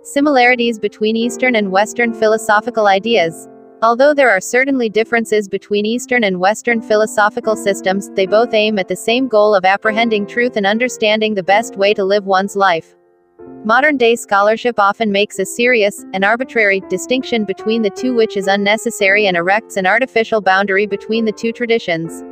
Similarities between Eastern and Western philosophical ideas. Although there are certainly differences between Eastern and Western philosophical systems, they both aim at the same goal of apprehending truth and understanding the best way to live one's life. Modern-day scholarship often makes a serious, and arbitrary, distinction between the two, which is unnecessary and erects an artificial boundary between the two traditions.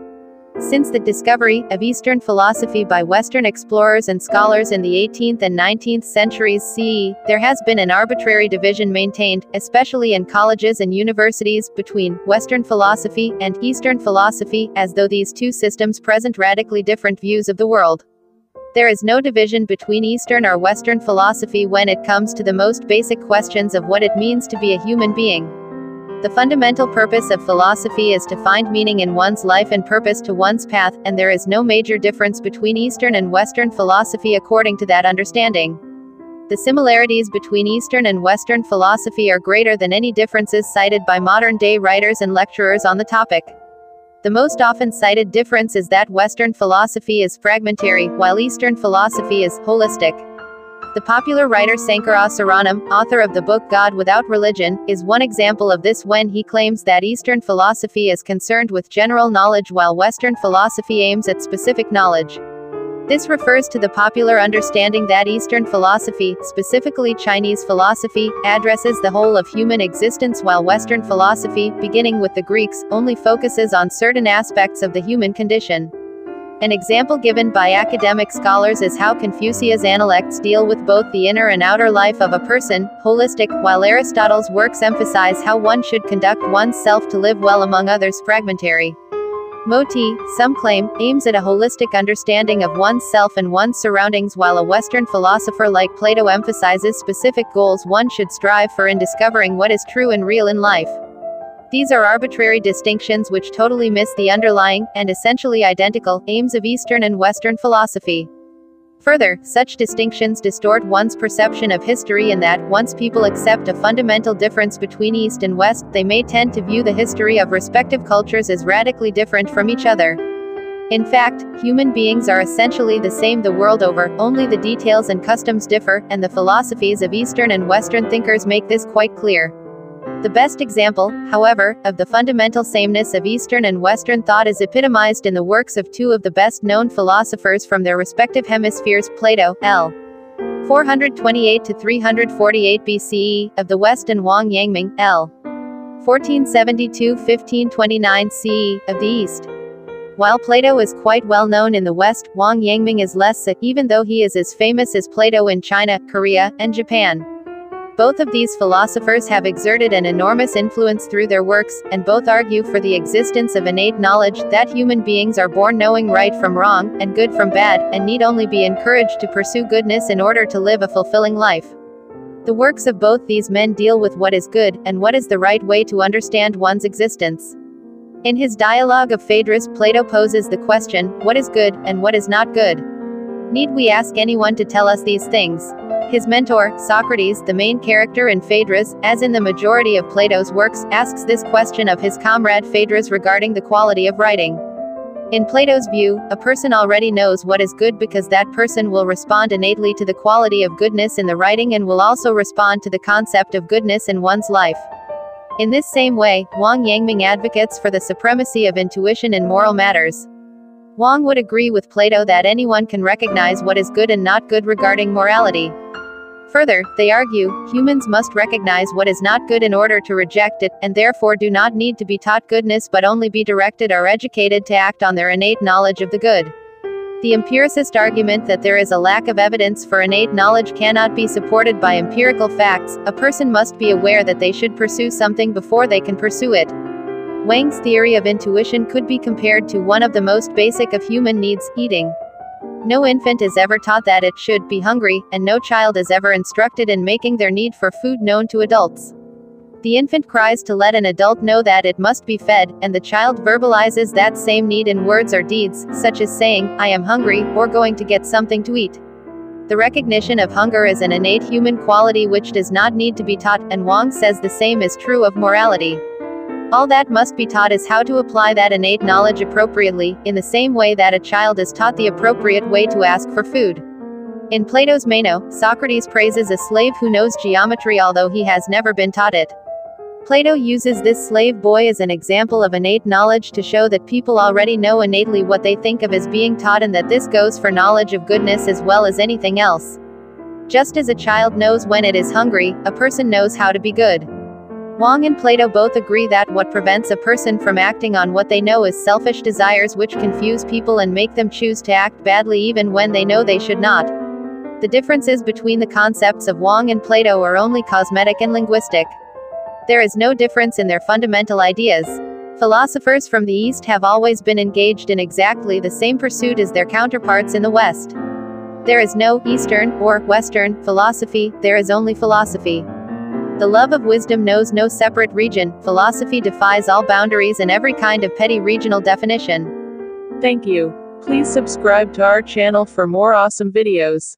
Since the discovery of Eastern philosophy by Western explorers and scholars in the 18th and 19th centuries CE, there has been an arbitrary division maintained, especially in colleges and universities, between Western philosophy and Eastern philosophy, as though these two systems present radically different views of the world. There is no division between Eastern or Western philosophy when it comes to the most basic questions of what it means to be a human being. The fundamental purpose of philosophy is to find meaning in one's life and purpose to one's path, and there is no major difference between Eastern and Western philosophy according to that understanding. The similarities between Eastern and Western philosophy are greater than any differences cited by modern-day writers and lecturers on the topic. The most often cited difference is that Western philosophy is fragmentary, while Eastern philosophy is holistic. The popular writer Sankara Saranam, author of the book God Without Religion, is one example of this when he claims that Eastern philosophy is concerned with general knowledge while Western philosophy aims at specific knowledge. This refers to the popular understanding that Eastern philosophy, specifically Chinese philosophy, addresses the whole of human existence while Western philosophy, beginning with the Greeks, only focuses on certain aspects of the human condition. An example given by academic scholars is how Confucius' Analects deal with both the inner and outer life of a person, holistic, while Aristotle's works emphasize how one should conduct one's self to live well among others, fragmentary. Moti, some claim, aims at a holistic understanding of one's self and one's surroundings, while a Western philosopher like Plato emphasizes specific goals one should strive for in discovering what is true and real in life. These are arbitrary distinctions which totally miss the underlying, and essentially identical, aims of Eastern and Western philosophy. Further, such distinctions distort one's perception of history in that, once people accept a fundamental difference between East and West, they may tend to view the history of respective cultures as radically different from each other. In fact, human beings are essentially the same the world over, only the details and customs differ, and the philosophies of Eastern and Western thinkers make this quite clear. The best example, however, of the fundamental sameness of Eastern and Western thought is epitomized in the works of two of the best-known philosophers from their respective hemispheres, Plato, l. 428–348 BCE, of the West, and Wang Yangming, l. 1472–1529 CE, of the East. While Plato is quite well known in the West, Wang Yangming is less so, even though he is as famous as Plato in China, Korea, and Japan. Both of these philosophers have exerted an enormous influence through their works, and both argue for the existence of innate knowledge, that human beings are born knowing right from wrong, and good from bad, and need only be encouraged to pursue goodness in order to live a fulfilling life. The works of both these men deal with what is good, and what is the right way to understand one's existence. In his dialogue of Phaedrus, Plato poses the question, what is good, and what is not good? Need we ask anyone to tell us these things? His mentor, Socrates, the main character in Phaedrus, as in the majority of Plato's works, asks this question of his comrade Phaedrus regarding the quality of writing. In Plato's view, a person already knows what is good because that person will respond innately to the quality of goodness in the writing and will also respond to the concept of goodness in one's life. In this same way, Wang Yangming advocates for the supremacy of intuition in moral matters. Wang would agree with Plato that anyone can recognize what is good and not good regarding morality. Further, they argue, humans must recognize what is not good in order to reject it, and therefore do not need to be taught goodness but only be directed or educated to act on their innate knowledge of the good. The empiricist argument that there is a lack of evidence for innate knowledge cannot be supported by empirical facts. A person must be aware that they should pursue something before they can pursue it. Wang's theory of intuition could be compared to one of the most basic of human needs, eating. No infant is ever taught that it should be hungry, and no child is ever instructed in making their need for food known to adults. The infant cries to let an adult know that it must be fed, and the child verbalizes that same need in words or deeds, such as saying, I am hungry, or going to get something to eat. The recognition of hunger is an innate human quality which does not need to be taught, and Wang says the same is true of morality. All that must be taught is how to apply that innate knowledge appropriately, in the same way that a child is taught the appropriate way to ask for food. In Plato's Meno, Socrates praises a slave who knows geometry although he has never been taught it. Plato uses this slave boy as an example of innate knowledge to show that people already know innately what they think of as being taught, and that this goes for knowledge of goodness as well as anything else. Just as a child knows when it is hungry, a person knows how to be good. Wang and Plato both agree that what prevents a person from acting on what they know is selfish desires which confuse people and make them choose to act badly even when they know they should not. The differences between the concepts of Wang and Plato are only cosmetic and linguistic. There is no difference in their fundamental ideas. Philosophers from the East have always been engaged in exactly the same pursuit as their counterparts in the West. There is no Eastern or Western philosophy, there is only philosophy. The love of wisdom knows no separate region, philosophy defies all boundaries and every kind of petty regional definition. Thank you. Please subscribe to our channel for more awesome videos.